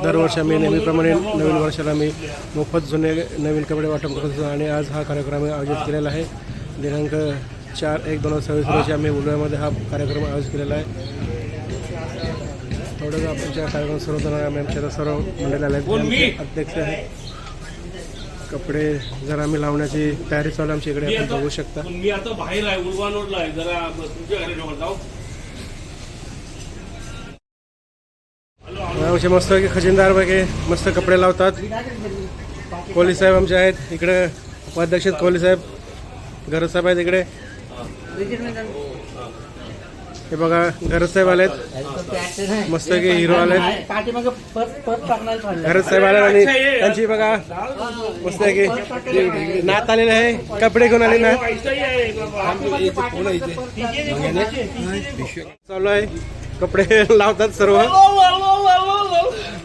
दरवर्षी आम्ही नेहमीप्रमाणे नवीन वर्षाला आम्ही मोफत जुने नवीन कपडे वाटप करत असतो आणि आज हा कार्यक्रम आयोजित केलेला आहे. दिनांक 4/1/2026 रोजी आम्ही उलव्यामध्ये हा कार्यक्रम आयोजित केलेला आहे. थोडंसं आमच्या कार्यक्रम सर्व जण आम्ही आमच्या सर्व मंडळी आले आहेत. अध्यक्ष आहेत. कपडे जरा आम्ही लावण्याची तयारी चालू आमच्या इकडे आपण बघू शकता. मी आता बाहेर आहे, उलवानोडला आहे, जरा तुमच्या घरी जाऊ. मस्त खजिनदार वगैरे मस्त कपडे लावतात. कोहली साहेब आमचे आहेत इकडे, उपाध्यक्ष कोहली साहेब, गरज साहेब आहेत इकडे. हे बघा गरज साहेब आलेत, मस्त की हिरो आलेत. गरज साहेब आले आणि त्यांची बघा मस्त की नात आलेले आहे. कपडे घेऊन आले ना, चालू आहे. कपडे लावतात सर्व.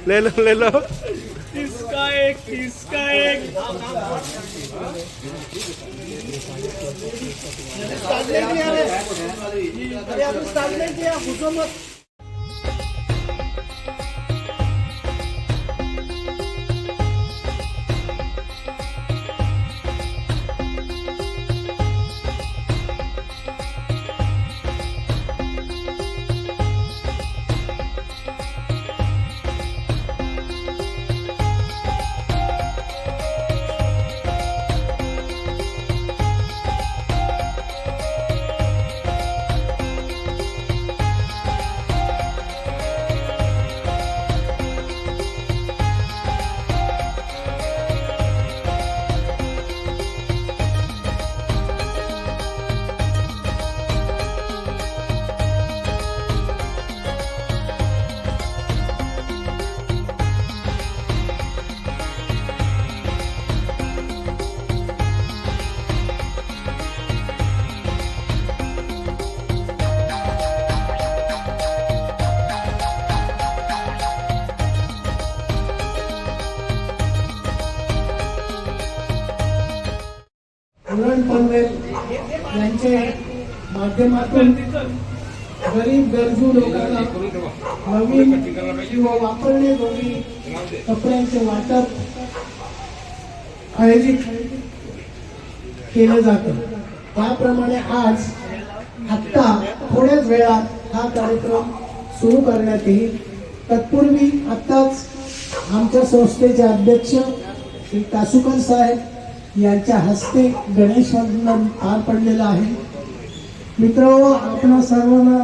ले लो किसका एक यांच्या माध्यमातून गरीब गरजू लोकांना नवीन किंवा वापरण्याजोगी कपड्यांचे वाटप आयोजित केले जाते. त्याप्रमाणे आज आत्ता थोड्याच वेळात हा कार्यक्रम सुरू करण्यात येईल. तत्पूर्वी आत्ताच आमच्या संस्थेचे अध्यक्ष श्री कासुकर साहेब यांच्या हस्ते गणेश वंदन पार पडलेलं आहे. मित्रांनो, आपणा सर्वांना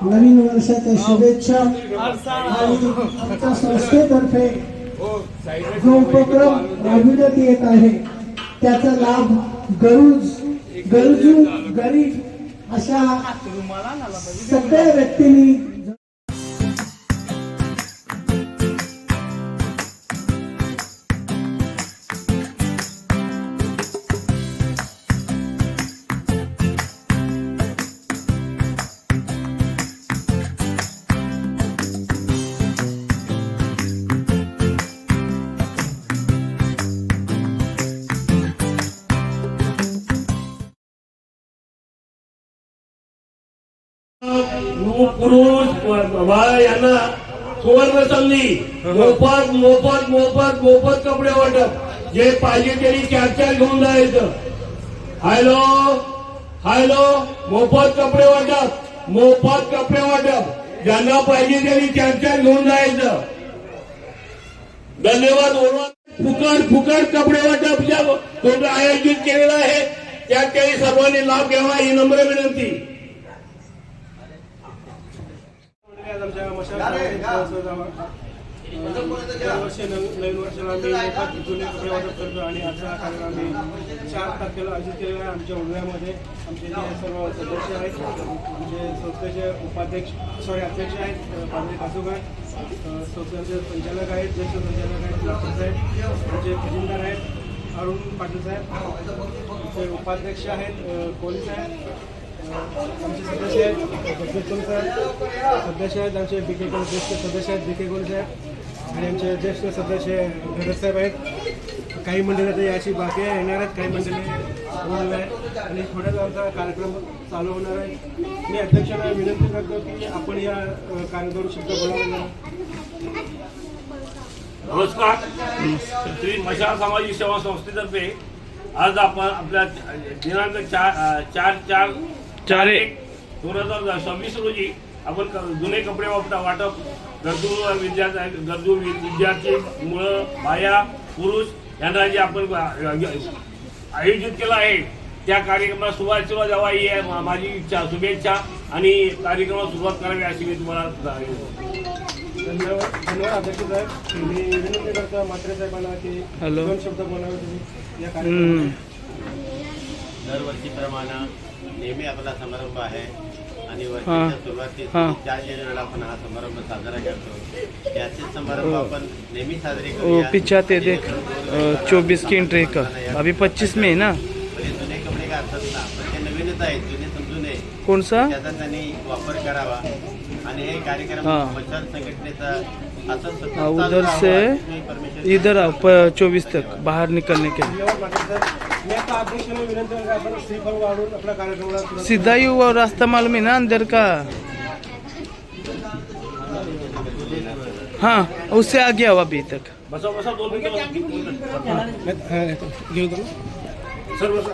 नवीन वर्षाच्या शुभेच्छा. आणि आमच्या संस्थेतर्फे जो उपक्रम राबविण्यात येत आहे त्याचा लाभ गरजू गरीब अशा सगळ्या व्यक्तींनी पुरुष बाळ यांना सुवर्ण संधी. मोफत मोफत मोफत मोफत कपडे वाटप. जे पाहिजे त्यांनी 4-4 घेऊन जायचं. हॅलो मोफत कपडे वाटप, मोफत कपडे वाटप. ज्यांना पाहिजे त्यांनी 4-4 घेऊन जायचं. धन्यवाद. फुकट कपडे वाटप तो आयोजित केलेला आहे, त्यात काही सर्वांनी लाभ घ्यावा ही नम्र विनंती. दरवर्षी नवीन वर्षाला आम्ही जुने कपडे वाटप करतो आणि आजचा कार्यक्रम आम्ही 4 तारखेला आयोजित केलेला आहे. आमच्या उलव्यामध्ये आमचे जे सर्व सदस्य आहेत, आमचे संस्थेचे अध्यक्ष आहेत पांढरे कासुकर, संस्थेचे संचालक आहेत, ज्येष्ठ संचालक आहेत लातूर साहेब, आमचे खजिनदार आहेत अरुण पाटील साहेब, आमचे उपाध्यक्ष आहेत कोहली साहेब, आमचे सदस्य आहेत आमचे BK कोहली ज्येष्ठ सदस्य आहेत BK कोहली साहेब आणि आमचे ज्येष्ठ सदस्य गरज साहेब आहेत. काही मंडळी तर याची बाकी येणार आहेत, काही मंडळी होणार आहेत आणि थोड्याच आमचा कार्यक्रम चालू होणार आहे. मी अध्यक्षांना विनंती करतो की आपण या कार्यक्रम शब्द बोलावला. नमस्कार. श्री मशाल सामाजिक सेवा संस्थेतर्फे आज आपण आपल्या दिनांक 4/1/2026 रोजी आपण जुने कपडे वाटप गरजू विद्यार्थी मुलं बाया पुरुष यांना जे आपण आयोजित केलं आहे त्या कार्यक्रमाला सुरुवात द्यावा ही माझी इच्छा शुभेच्छा आणि कार्यक्रमाला सुरुवात करावी अशी मी तुम्हाला धन्यवाद अध्यक्ष साहेब. मी विनंती करतो म्हात्रे साहेबांना की 2 शब्द बोलावे तुम्ही या कार्यक्रमात. दरवर्षीप्रमाणे नेहमी आपला समारंभ आहे आणि वर्षाच्या सुरुवातीस 4 जानेवारीला आपण हा समारंभ साजरा करतो. त्याचे समारंभ आपण नेहमी साजरे करूया. पीछा ते देख 24 की एंट्री का अभी 25 में है ना. जुने कपडे घालतात ना पण ते नवीनच आहेत जुने समजू नये कौन सा त्याचा त्यांनी वापर करावा आणि हे कार्यक्रम मशाल संघटनेचा असं उधर से इधर आओ 24 तक बाहर निकलने के लिए. धन्यवाद म्हात्रे साहेब. मी आता अध्यक्षांना विनंती करतो आपण श्रीफळ वाढून आपल्या कार्यक्रमाला सुरुवात सीधा ही वो रास्ता मालूम है ना अंदर का. हाँ उससे आगे आओ अभी तक. बसा 2 मिनिटं घेऊ तुम्ही. सर बसा.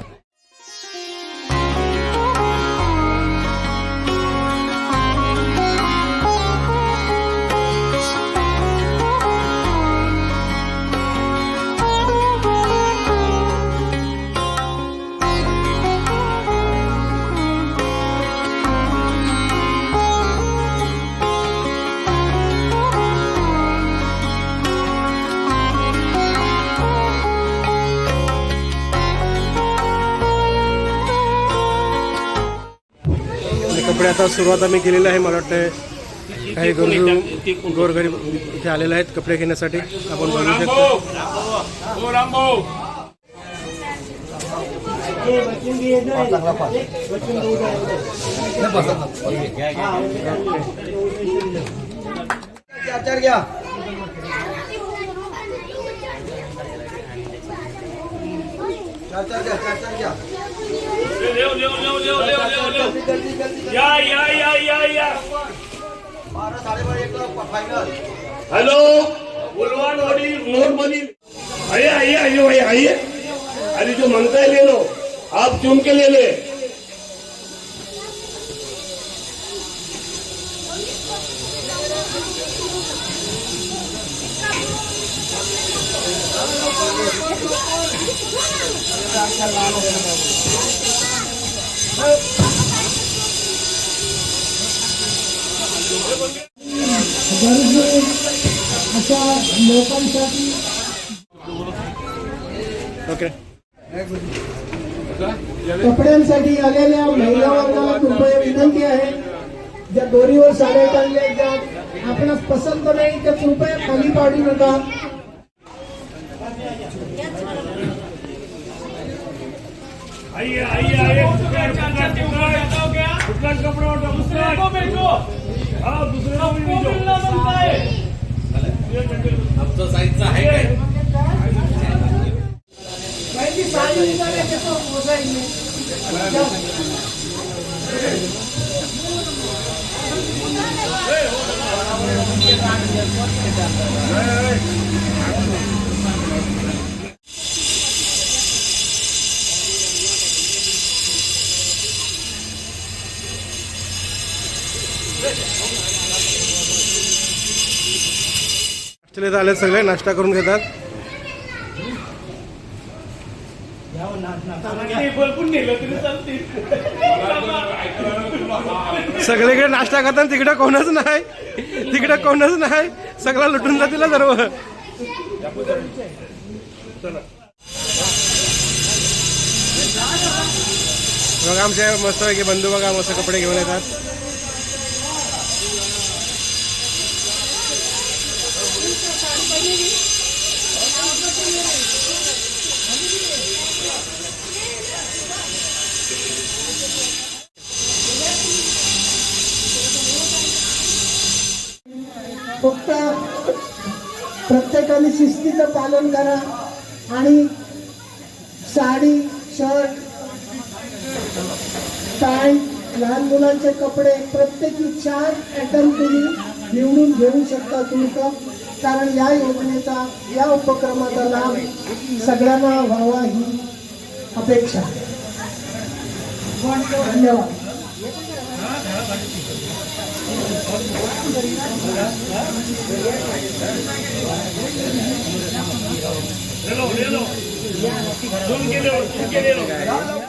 कपडे आता सुरुवात आम्ही केलेली आहे. मला वाटतं काही गरजू गोरगरीब इथे आलेले आहेत कपडे घेण्यासाठी. आपण बघू शकतो. हेलो बुलवानवाड़ी नोटबंदी आइए आइए आइए भाई आइए. अरे जो मांगता है ले लो आप चुन के ले ले. गरजू अशा लोकांसाठी ओके. कपड्यांसाठी आलेल्या महिला वर्गाला कृपया विनंती आहे ज्या दोरीवर साड्या टांगल्या ज्या आपणास पसंत नाही त्या कृपया खाली पाडू नका. आइए आइए आइए. दुकान कपड़ा वाटो दूसरे को भेजो. हाँ दूसरे को भी भेजो. आमचं साईजचं आहे काय नाश्त्याला आले सगळे नाश्ता करून घेतात. सगळीकडे नाश्ता करतात तिकडे कोणच नाही सगळा लुटून जातील सर्व. बघा आमचे मस्त पैकी बंधू बघा मस्त कपडे घेऊन येतात. फक्त प्रत्येकाने शिस्तीचं पालन करा आणि साडी शर्ट पॅन्ट लहान मुलांचे कपडे प्रत्येकी 4 आयटम तुम्ही निवडून घेऊ शकता. तुमचा कारण या योजनेचा, या उपक्रमाचा लाभ सगळ्यांना व्हावा ही अपेक्षा. धन्यवाद. ले लो, ले लो. सुन के ले लो.